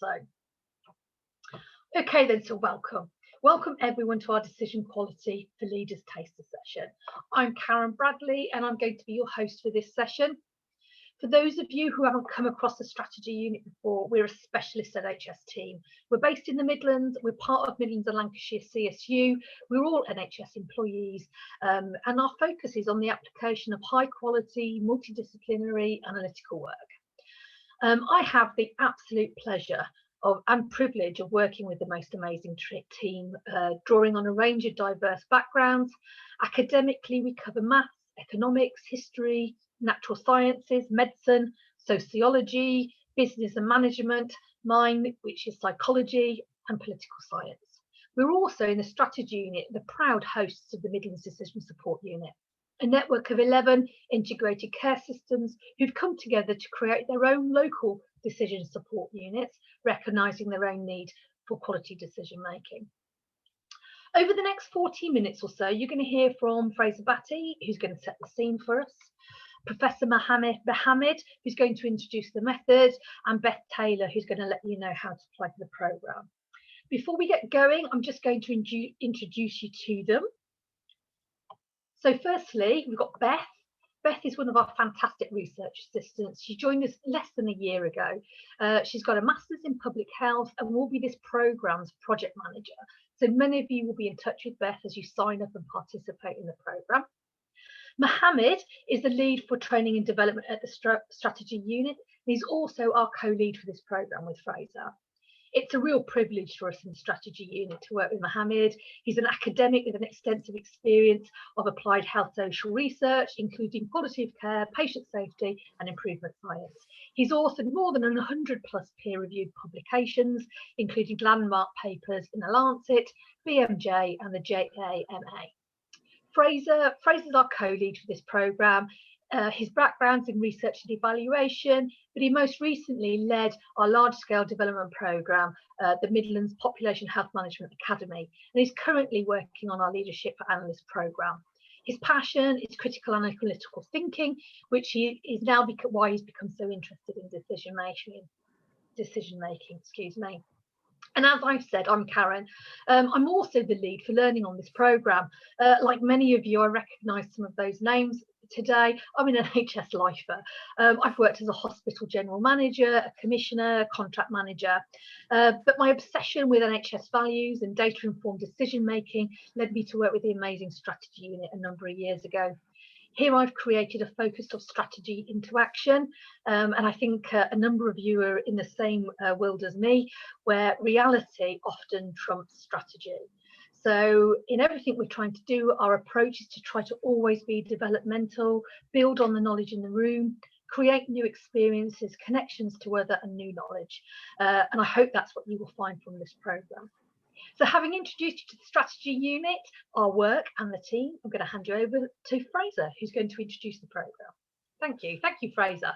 so. Okay then, so welcome everyone to our Decision Quality for Leaders Taster session. I'm Karen Bradley and I'm going to be your host for this session. For those of you who haven't come across the strategy unit before, we're a specialist NHS team. We're based in the Midlands, we're part of Midlands and Lancashire CSU, we're all NHS employees, and our focus is on the application of high quality, multidisciplinary analytical work. I have the absolute pleasure and privilege of working with the most amazing team, drawing on a range of diverse backgrounds. Academically, we cover maths, economics, history, natural sciences, medicine, sociology, business and management, mine, which is psychology, and political science. We're also in the strategy unit, the proud hosts of the Midlands Decision Support Unit, a network of 11 integrated care systems who've come together to create their own local decision support units, recognising their own need for quality decision making. Over the next 40 minutes or so, you're going to hear from Fraser Batty, who's going to set the scene for us, Professor Mohammed, who's going to introduce the method, and Beth Taylor, who's going to let you know how to apply for the programme. Before we get going, I'm just going to introduce you to them. So firstly, we've got Beth. Beth is one of our fantastic research assistants. She joined us less than a year ago. She's got a master's in public health and will be this programme's project manager. So many of you will be in touch with Beth as you sign up and participate in the programme. Mohammed is the lead for training and development at the strategy unit. He's also our co-lead for this programme with Fraser. It's a real privilege for us in the strategy unit to work with Mohammed. He's an academic with an extensive experience of applied health social research, including quality of care, patient safety and improvement science. He's authored more than 100 plus peer-reviewed publications, including landmark papers in the Lancet, BMJ and the JAMA. Fraser's our co-lead for this programme. His background's in research and evaluation, but he most recently led our large-scale development programme, the Midlands Population Health Management Academy, and he's currently working on our Leadership for Analysts programme. His passion is critical and analytical thinking, which is now why he's become so interested in decision making. Excuse me. And as I've said, I'm Karen. I'm also the lead for learning on this programme. Like many of you, I recognise some of those names today. I'm an NHS lifer. I've worked as a hospital general manager, a commissioner, contract manager. But my obsession with NHS values and data-informed decision-making led me to work with the amazing strategy unit a number of years ago. Here I've created a focus of strategy into action, and I think a number of you are in the same world as me, where reality often trumps strategy. So in everything we're trying to do, our approach is to try to always be developmental, build on the knowledge in the room, create new experiences, connections to other and new knowledge. And I hope that's what you will find from this programme. So having introduced you to the strategy unit, our work and the team, I'm going to hand you over to Fraser, who's going to introduce the programme. Thank you, Fraser.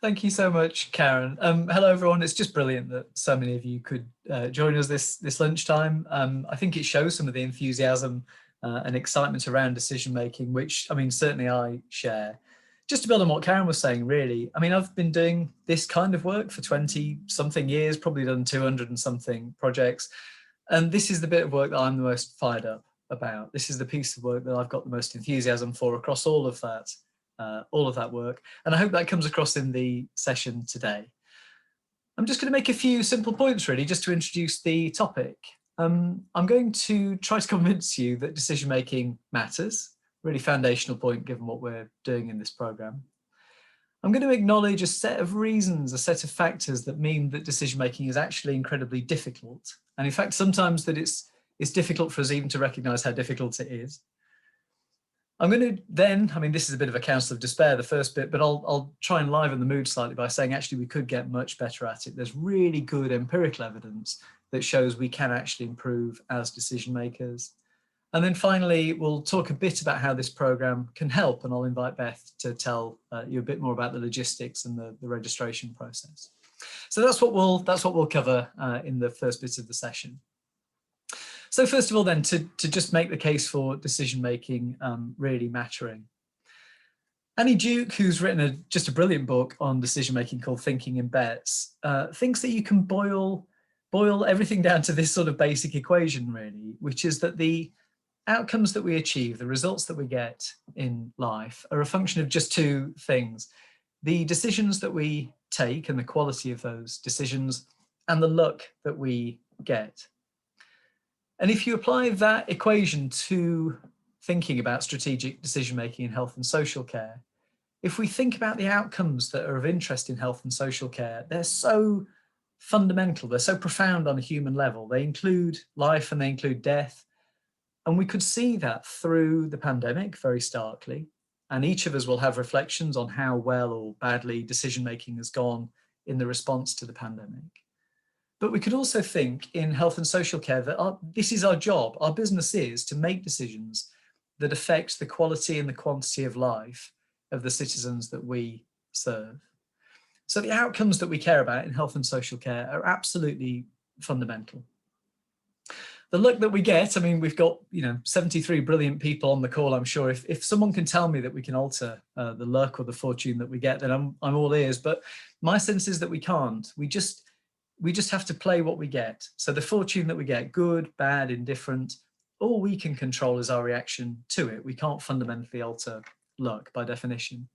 Thank you so much, Karen. Hello, everyone. It's just brilliant that so many of you could join us this lunchtime. I think it shows some of the enthusiasm and excitement around decision making, which, I mean, certainly I share. Just to build on what Karen was saying, really, I mean, I've been doing this kind of work for 20-something years, probably done 200 and something projects. And this is the bit of work that I'm the most fired up about. This is the piece of work that I've got the most enthusiasm for across all of that work. And I hope that comes across in the session today. I'm just going to make a few simple points, really, just to introduce the topic. I'm going to try to convince you that decision-making matters. Really foundational point given what we're doing in this programme. I'm going to acknowledge a set of reasons, a set of factors that mean that decision-making is actually incredibly difficult. And in fact, sometimes that it's difficult for us even to recognise how difficult it is. I'm going to then, I mean, this is a bit of a counsel of despair, the first bit, but I'll try and liven the mood slightly by saying actually we could get much better at it. There's really good empirical evidence that shows we can actually improve as decision makers. And then finally, we'll talk a bit about how this programme can help, and I'll invite Beth to tell you a bit more about the logistics and the registration process. So that's what we'll cover in the first bit of the session. So first of all then, to just make the case for decision-making really mattering. Annie Duke, who's written just a brilliant book on decision making called Thinking in Bets, thinks that you can boil everything down to this sort of basic equation, really, which is that the outcomes that we achieve, the results that we get in life, are a function of just two things: the decisions that we take and the quality of those decisions, and the luck that we get. And if you apply that equation to thinking about strategic decision making in health and social care, if we think about the outcomes that are of interest in health and social care, they're so fundamental, they're so profound on a human level. They include life and they include death. And we could see that through the pandemic very starkly. And each of us will have reflections on how well or badly decision-making has gone in the response to the pandemic. But we could also think in health and social care that this is our job. Our business is to make decisions that affect the quality and the quantity of life of the citizens that we serve. So the outcomes that we care about in health and social care are absolutely fundamental. The luck that we get, I mean, we've got 73 brilliant people on the call. I'm sure if someone can tell me that we can alter the luck or the fortune that we get, then I'm all ears. But my sense is that we can't. We just have to play what we get. So the fortune that we get, good, bad, indifferent, all we can control is our reaction to it. We can't fundamentally alter luck by definition.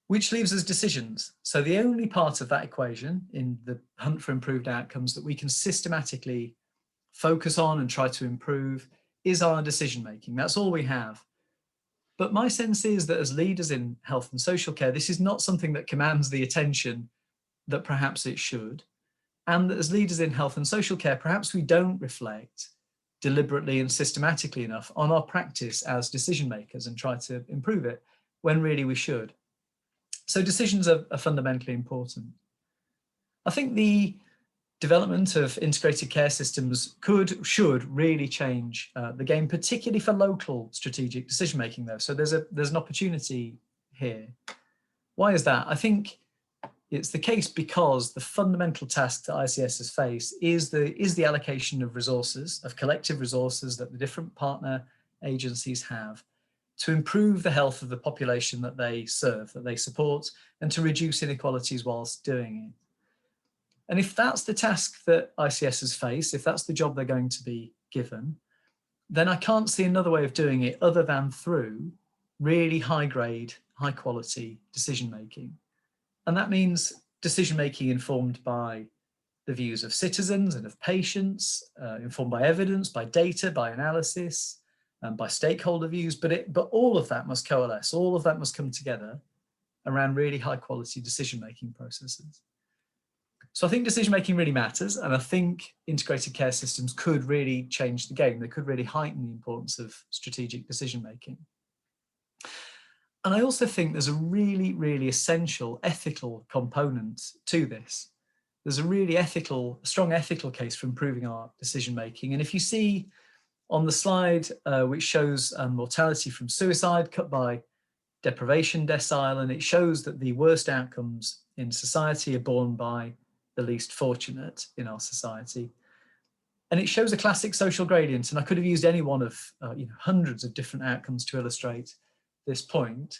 Which leaves us decisions. So the only part of that equation in the hunt for improved outcomes that we can systematically focus on and try to improve is our decision making. That's all we have. But my sense is that as leaders in health and social care, this is not something that commands the attention that perhaps it should. And that as leaders in health and social care, perhaps we don't reflect deliberately and systematically enough on our practice as decision makers and try to improve it when really we should. So decisions are fundamentally important. I think the development of integrated care systems should really change the game, particularly for local strategic decision making though. So there's an opportunity here. Why is that? I think it's the case because the fundamental task that ICSs face is the allocation of resources, of collective resources that the different partner agencies have to improve the health of the population that they serve, that they support, and to reduce inequalities whilst doing it. And if that's the task that ICSs face, if that's the job they're going to be given, then I can't see another way of doing it other than through really high grade, high quality decision making. And that means decision making informed by the views of citizens and of patients, informed by evidence, by data, by analysis, and by stakeholder views. But all of that must coalesce, all of that must come together around really high quality decision making processes. So I think decision making really matters, and I think integrated care systems could really change the game. They could really heighten the importance of strategic decision making. And I also think there's a really, really essential ethical component to this. There's a really strong ethical case for improving our decision making. And if you see on the slide, which shows mortality from suicide cut by deprivation decile, and it shows that the worst outcomes in society are borne by the least fortunate in our society. And it shows a classic social gradient, and I could have used any one of hundreds of different outcomes to illustrate this point.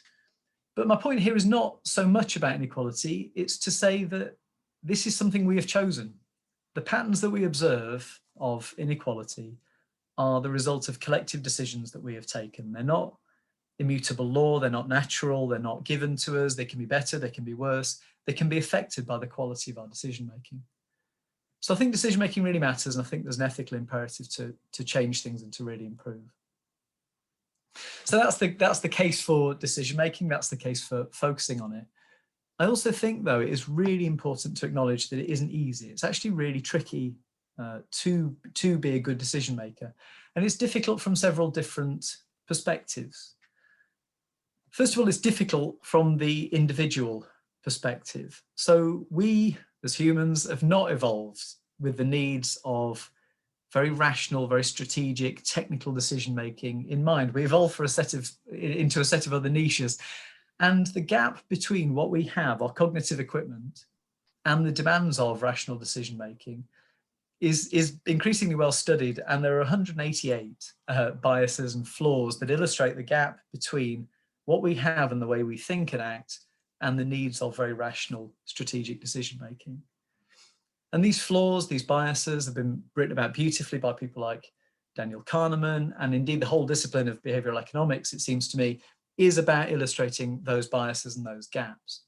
But my point here is not so much about inequality, it's to say that this is something we have chosen. The patterns that we observe of inequality are the result of collective decisions that we have taken. They're not immutable law, they're not natural, they're not given to us, they can be better, they can be worse, they can be affected by the quality of our decision making. So I think decision making really matters, and I think there's an ethical imperative to change things and to really improve. So that's the case for decision making, that's the case for focusing on it. I also think though it is really important to acknowledge that it isn't easy. It's actually really tricky to be a good decision maker, and it's difficult from several different perspectives. First of all, it's difficult from the individual perspective. So we as humans have not evolved with the needs of very rational, very strategic, technical decision making in mind. We evolved for into a set of other niches. And the gap between what we have, our cognitive equipment, and the demands of rational decision making is increasingly well studied. And there are 188 biases and flaws that illustrate the gap between what we have and the way we think and act, and the needs of very rational strategic decision making. And these flaws, these biases, have been written about beautifully by people like Daniel Kahneman, and indeed the whole discipline of behavioral economics, it seems to me, is about illustrating those biases and those gaps.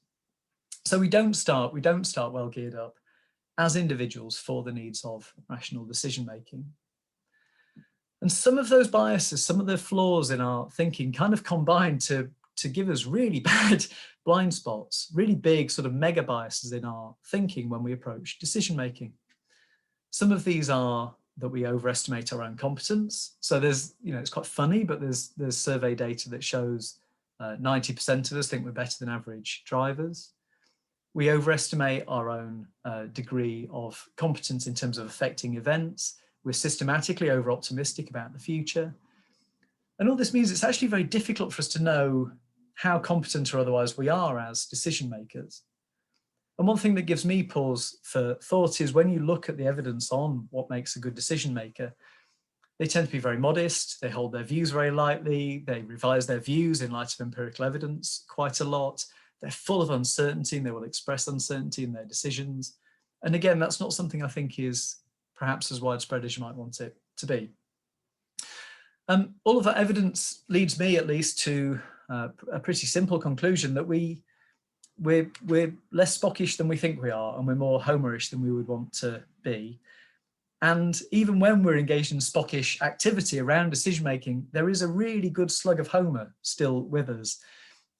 So we don't start well geared up as individuals for the needs of rational decision making. And some of those biases, some of the flaws in our thinking kind of combine to give us really bad blind spots, really big sort of mega biases in our thinking when we approach decision making. Some of these are that we overestimate our own competence. So there's, it's quite funny, but there's survey data that shows 90% of us think we're better than average drivers. We overestimate our own degree of competence in terms of affecting events. We're systematically over-optimistic about the future. And all this means it's actually very difficult for us to know how competent or otherwise we are as decision makers. And one thing that gives me pause for thought is when you look at the evidence on what makes a good decision maker, they tend to be very modest, they hold their views very lightly, they revise their views in light of empirical evidence quite a lot, they're full of uncertainty and they will express uncertainty in their decisions. And again, that's not something I think is perhaps as widespread as you might want it to be. All of that evidence leads me at least to a pretty simple conclusion that we're less Spockish than we think we are, and we're more Homerish than we would want to be. And even when we're engaged in Spockish activity around decision making, there is a really good slug of Homer still with us.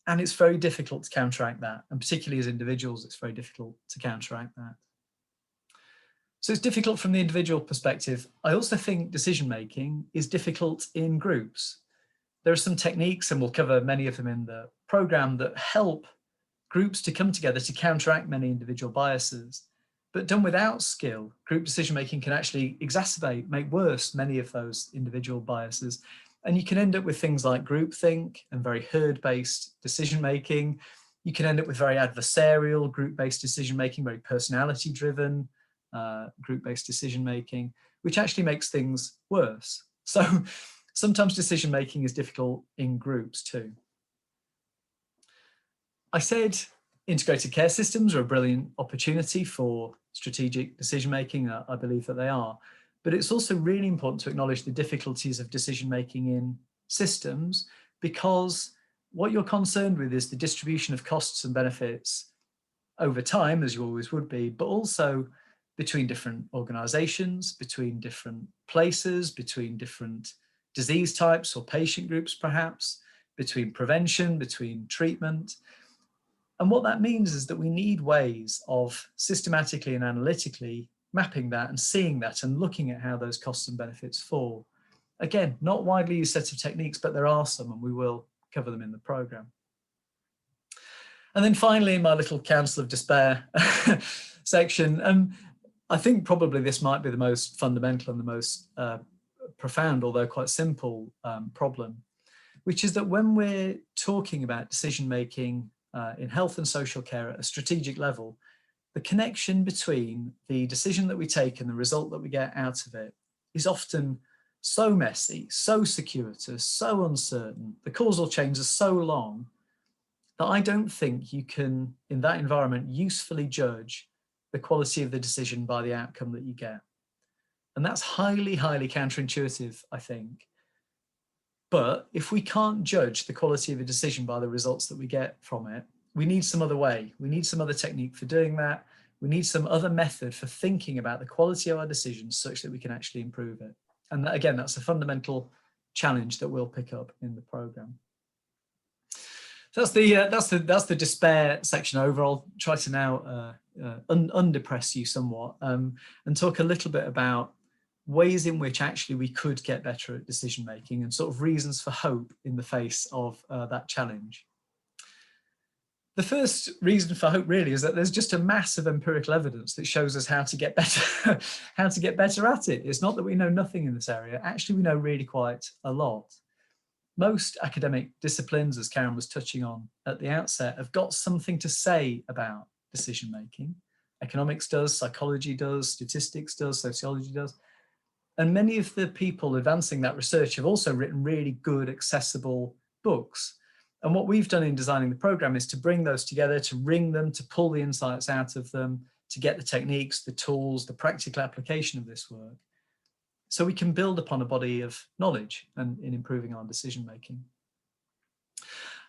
And it's very difficult to counteract that. And particularly as individuals, it's very difficult to counteract that. So it's difficult from the individual perspective. I also think decision making is difficult in groups. There are some techniques, and we'll cover many of them in the program, that help groups to come together to counteract many individual biases. But done without skill, group decision making can actually exacerbate, make worse many of those individual biases. And you can end up with things like groupthink and very herd-based decision making. You can end up with very adversarial group-based decision making, very personality-driven group-based decision making, which actually makes things worse. So sometimes decision making is difficult in groups too. I said integrated care systems are a brilliant opportunity for strategic decision making. I believe that they are. But it's also really important to acknowledge the difficulties of decision making in systems, because what you're concerned with is the distribution of costs and benefits over time, as you always would be, but also between different organizations, between different places, between different disease types or patient groups, perhaps, between prevention, between treatment. And what that means is that we need ways of systematically and analytically mapping that and seeing that and looking at how those costs and benefits fall. Again, not widely used set of techniques, but there are some, and we will cover them in the program. And then finally, in my little counsel of despair section, I think probably this might be the most fundamental and the most profound, although quite simple problem, which is that when we're talking about decision making in health and social care at a strategic level, the connection between the decision that we take and the result that we get out of it is often so messy, so circuitous, so uncertain, the causal chains are so long that I don't think you can, in that environment, usefully judge the quality of the decision by the outcome that you get. And that's highly, highly counterintuitive, I think. But if we can't judge the quality of a decision by the results that we get from it, we need some other way. We need some other technique for doing that. We need some other method for thinking about the quality of our decisions such that we can actually improve it. And that, again, that's a fundamental challenge that we'll pick up in the program. So that's the despair section over. I'll try to now undepress you somewhat and talk a little bit about ways in which actually we could get better at decision making and sort of reasons for hope in the face of that challenge. The first reason for hope really is that there's just a mass of empirical evidence that shows us how to get better, how to get better at it. It's not that we know nothing in this area. Actually, we know really quite a lot. Most academic disciplines, as Karen was touching on at the outset, have got something to say about decision making. Economics does, psychology does, statistics does, sociology does. And many of the people advancing that research have also written really good, accessible books. And what we've done in designing the program is to bring those together, to ring them, to pull the insights out of them, to get the techniques, the tools, the practical application of this work, so we can build upon a body of knowledge and in improving our decision making.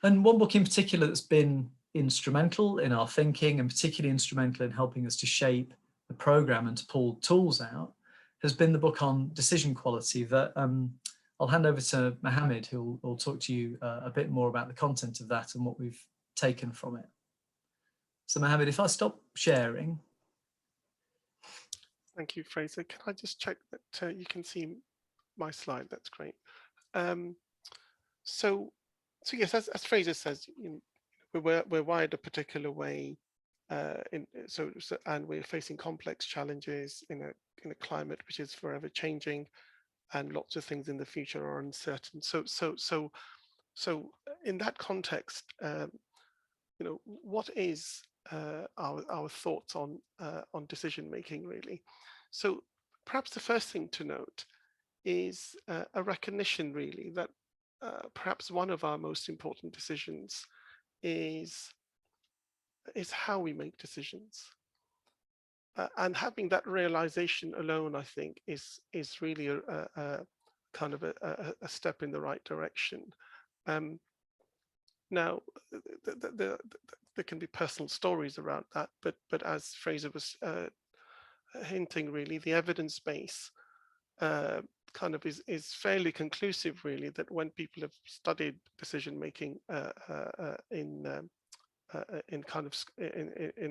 And one book in particular that's been instrumental in our thinking, and particularly instrumental in helping us to shape the program and to pull tools out, has been the book on decision quality that I'll hand over to Mohammed, who will talk to you a bit more about the content of that and what we've taken from it. So Mohammed, if I stop sharing. Thank you, Fraser. Can I just check that you can see my slide? That's great. So yes, as Fraser says, we're wired a particular way, and we're facing complex challenges in a climate which is forever changing, and lots of things in the future are uncertain. So in that context, what is our thoughts on decision making, really? So perhaps the first thing to note is a recognition, really, that perhaps one of our most important decisions is how we make decisions. And having that realization alone, I think, is really a kind of a step in the right direction. Now, there can be personal stories around that, but as Fraser was hinting, really, the evidence base kind of is fairly conclusive, really, that when people have studied decision making in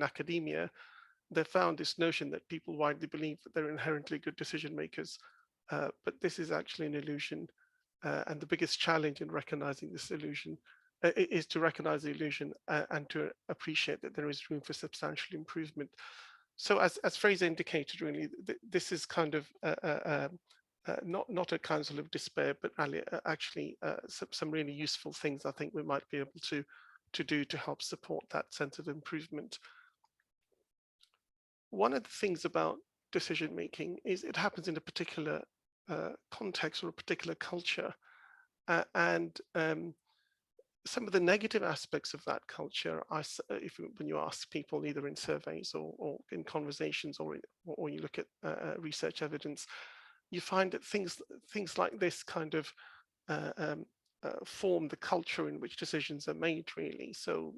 academia, they found this notion that people widely believe that they're inherently good decision makers, but this is actually an illusion, and the biggest challenge in recognizing this illusion is to recognize the illusion and to appreciate that there is room for substantial improvement. So as Fraser indicated, really, this is kind of not a counsel of despair, but actually some really useful things I think we might be able to do to help support that sense of improvement. One of the things about decision making is it happens in a particular context or a particular culture, and some of the negative aspects of that culture, when you ask people either in surveys or in conversations or you look at research evidence, you find that things like this kind of form the culture in which decisions are made, really. So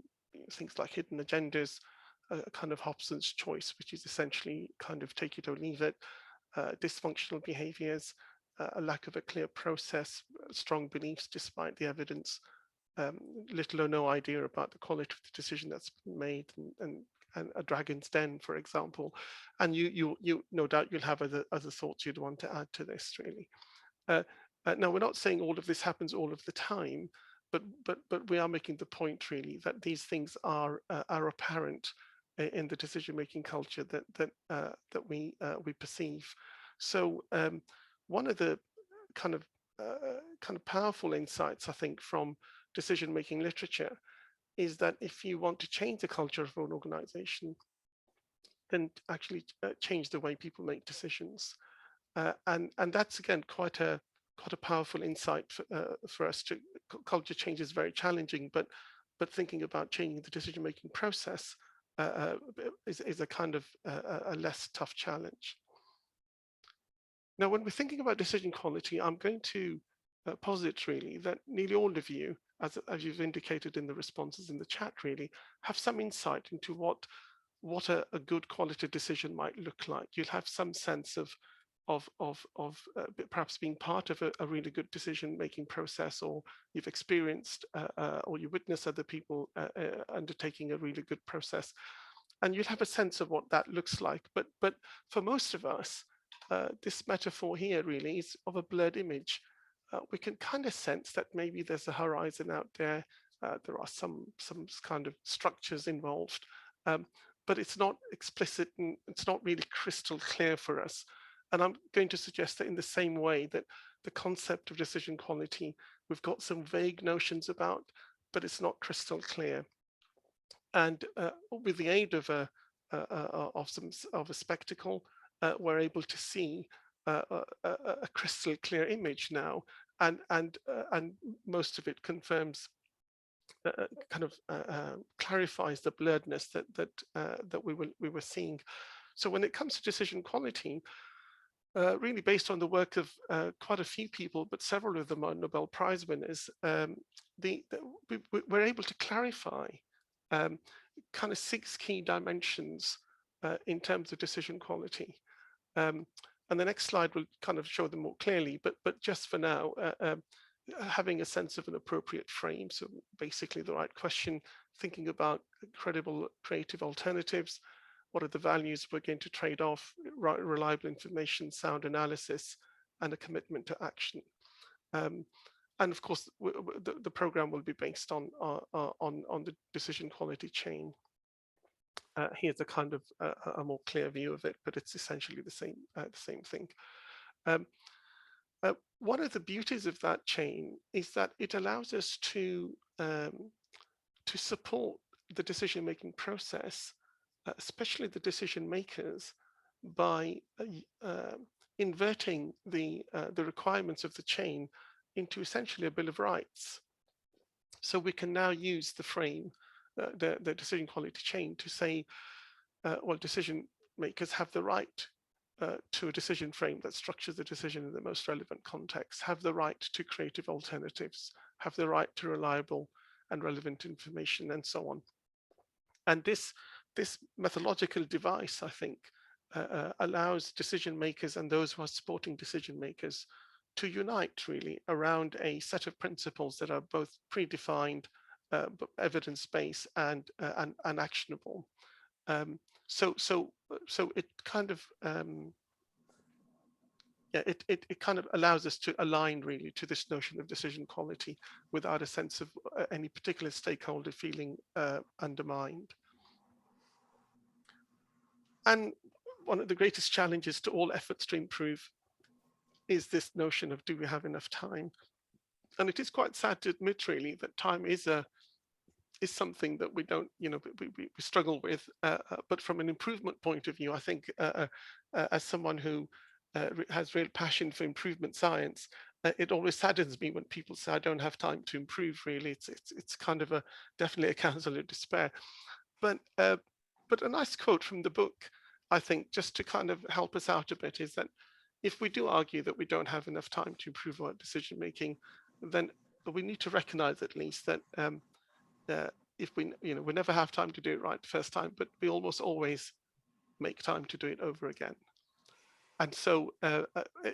things like hidden agendas, a kind of Hobson's choice, which is essentially kind of take it or leave it, dysfunctional behaviors, a lack of a clear process, strong beliefs despite the evidence, little or no idea about the quality of the decision that's been made, and a dragon's den, for example. And you no doubt you'll have other thoughts you'd want to add to this, really. Now, we're not saying all of this happens all of the time, but we are making the point, really, that these things are apparent in the decision-making culture that we perceive. So one of the kind of powerful insights, I think, from decision-making literature is that if you want to change the culture of an organization, then actually change the way people make decisions. And that's, again, quite a powerful insight for us. Culture change is very challenging, but thinking about changing the decision-making process is a kind of a less tough challenge. Now, when we're thinking about decision quality, I'm going to posit, really, that nearly all of you, as you've indicated in the responses in the chat, really, have some insight into what a good quality decision might look like. You'll have some sense of perhaps being part of a really good decision-making process, or you've experienced or you witness other people undertaking a really good process, and you'll have a sense of what that looks like. But for most of us, this metaphor here really is of a blurred image. We can kind of sense that maybe there's a horizon out there. There are some kind of structures involved, but it's not explicit and it's not really crystal clear for us. And I'm going to suggest that in the same way that the concept of decision quality, we've got some vague notions about, but it's not crystal clear. And with the aid of a spectacle, we're able to see a crystal clear image now, and most of it confirms clarifies the blurredness that we were seeing. So when it comes to decision quality, really based on the work of quite a few people, but several of them are Nobel Prize winners, we're able to clarify kind of 6 key dimensions in terms of decision quality. And the next slide will kind of show them more clearly, but just for now, having a sense of an appropriate frame. So basically the right question, thinking about credible creative alternatives. What are the values we're going to trade off? Reliable information, sound analysis, and a commitment to action. And of course, the program will be based on the decision quality chain. Here's a kind of a more clear view of it, but it's essentially the same thing. One of the beauties of that chain is that it allows us to support the decision-making process, especially the decision makers, by inverting the requirements of the chain into essentially a Bill of Rights. So we can now use the frame, the decision quality chain, to say, well, decision makers have the right to a decision frame that structures the decision in the most relevant context, have the right to creative alternatives, have the right to reliable and relevant information, and so on. And this methodological device, I think, allows decision makers and those who are supporting decision makers to unite really around a set of principles that are both predefined, evidence-based, and actionable. So it kind of it kind of allows us to align really to this notion of decision quality without a sense of any particular stakeholder feeling undermined. And one of the greatest challenges to all efforts to improve is this notion of, do we have enough time? And it is quite sad to admit really that time is something that we don't, we struggle with. But from an improvement point of view, I think as someone who has real passion for improvement science, it always saddens me when people say I don't have time to improve. Really, it's kind of definitely a counsel of despair. But a nice quote from the book, I think, just to kind of help us out a bit, is that if we do argue that we don't have enough time to improve our decision making, then we need to recognize at least that if we never have time to do it right the first time, but we almost always make time to do it over again. And so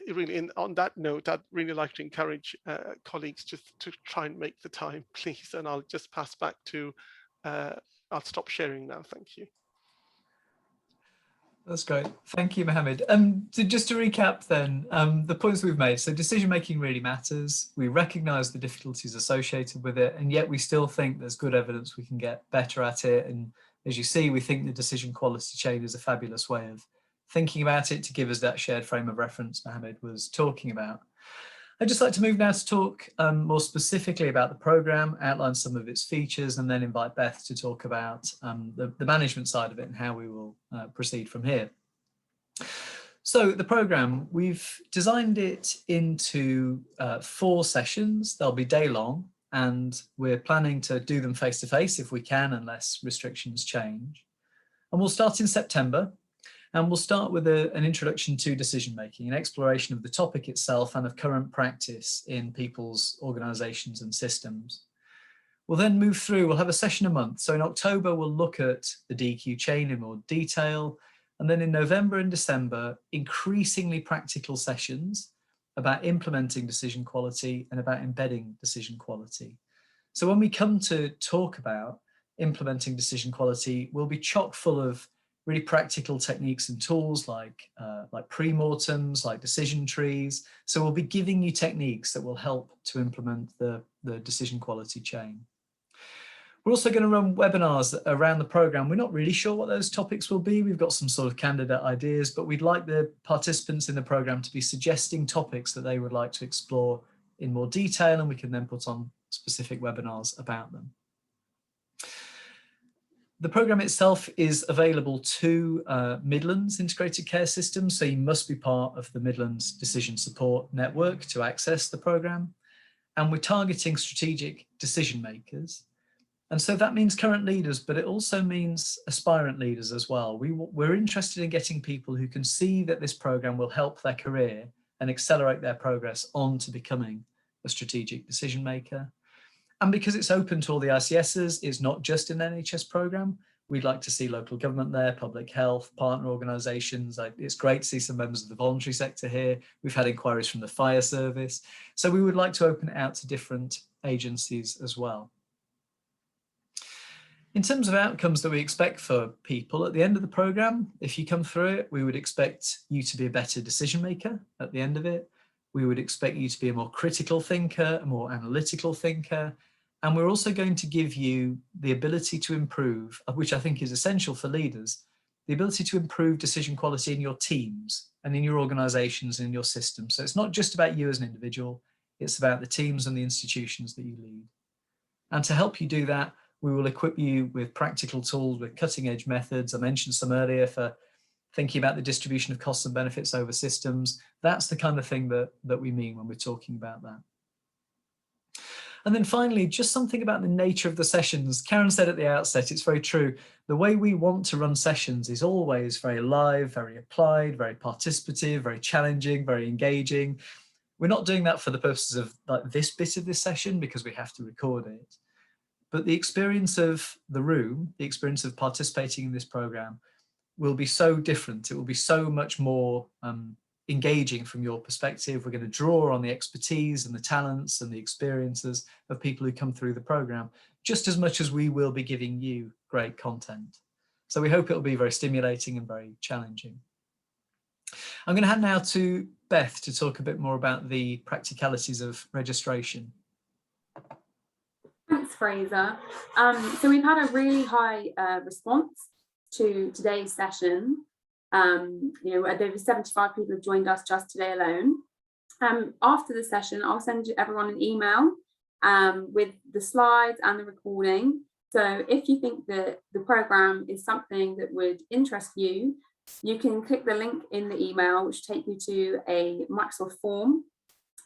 really, on that note, I'd really like to encourage colleagues just to try and make the time, please. And I'll just pass back to, I'll stop sharing now. Thank you. That's great. Thank you, Mohammed. So just to recap then, the points we've made. So decision-making really matters. We recognise the difficulties associated with it, and yet we still think there's good evidence we can get better at it. And as you see, we think the decision quality chain is a fabulous way of thinking about it to give us that shared frame of reference Mohammed was talking about. I'd just like to move now to talk more specifically about the programme, outline some of its features, and then invite Beth to talk about the management side of it and how we will proceed from here. So the programme, we've designed it into 4 sessions. They'll be day-long, and we're planning to do them face-to-face if we can, unless restrictions change. And we'll start in September. And we'll start with an introduction to decision-making, an exploration of the topic itself and of current practice in people's organisations and systems. We'll then move through, we'll have a session a month. So in October, we'll look at the DQ chain in more detail. And then in November and December, increasingly practical sessions about implementing decision quality and about embedding decision quality. So when we come to talk about implementing decision quality, we'll be chock full of really practical techniques and tools like pre-mortems, like decision trees. So we'll be giving you techniques that will help to implement the decision quality chain. We're also going to run webinars around the programme. We're not really sure what those topics will be. We've got some sort of candidate ideas, but we'd like the participants in the programme to be suggesting topics that they would like to explore in more detail, and we can then put on specific webinars about them. The programme itself is available to Midlands Integrated Care Systems, so you must be part of the Midlands Decision Support Network to access the programme. And we're targeting strategic decision makers. And so that means current leaders, but it also means aspirant leaders as well. We're interested in getting people who can see that this program will help their career and accelerate their progress on to becoming a strategic decision maker. And because it's open to all the ICSs, it's not just an NHS program. We'd like to see local government there, public health, partner organisations. It's great to see some members of the voluntary sector here. We've had inquiries from the fire service. So we would like to open it out to different agencies as well. In terms of outcomes that we expect for people at the end of the programme, if you come through it, we would expect you to be a better decision maker at the end of it. We would expect you to be a more critical thinker, a more analytical thinker. And we're also going to give you the ability to improve, which I think is essential for leaders, the ability to improve decision quality in your teams and in your organisations and in your systems. So it's not just about you as an individual, it's about the teams and the institutions that you lead. And to help you do that, we will equip you with practical tools, with cutting edge methods. I mentioned some earlier for thinking about the distribution of costs and benefits over systems. That's the kind of thing that we mean when we're talking about that. And then finally, just something about the nature of the sessions. Karen said at the outset, it's very true. The way we want to run sessions is always very live, very applied, very participative, very challenging, very engaging. We're not doing that for the purposes of like this bit of this session because we have to record it. But the experience of the room, the experience of participating in this program will be so different. It will be so much more engaging from your perspective. We're going to draw on the expertise and the talents and the experiences of people who come through the program, just as much as we will be giving you great content. So we hope it will be very stimulating and very challenging. I'm going to hand now to Beth to talk a bit more about the practicalities of registration. Thanks, Fraser. So we've had a really high response to today's session. Over 75 people have joined us just today alone. After the session, I'll send everyone an email with the slides and the recording. So if you think that the programme is something that would interest you, you can click the link in the email, which will take you to a Microsoft form.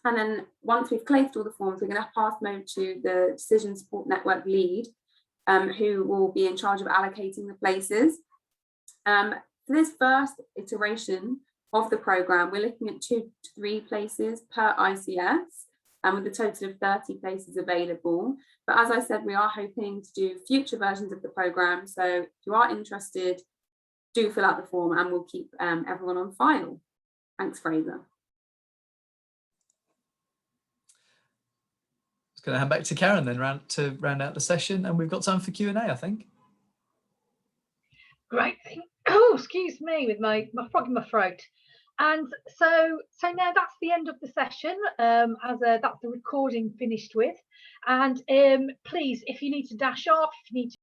And then once we've collected all the forms, we're going to pass them over to the Decision Support Network lead, who will be in charge of allocating the places. For this first iteration of the programme, we're looking at 2 to 3 places per ICS, with a total of 30 places available. But as I said, we are hoping to do future versions of the programme. So if you are interested, do fill out the form and we'll keep everyone on file. Thanks, Fraser. Going to hand back to Karen then to round out the session, and we've got time for Q&A, I think. Great. Oh, excuse me, with my frog in my throat. And so now that's the end of the session. That's the recording finished with. And please, if you need to dash off, if you need to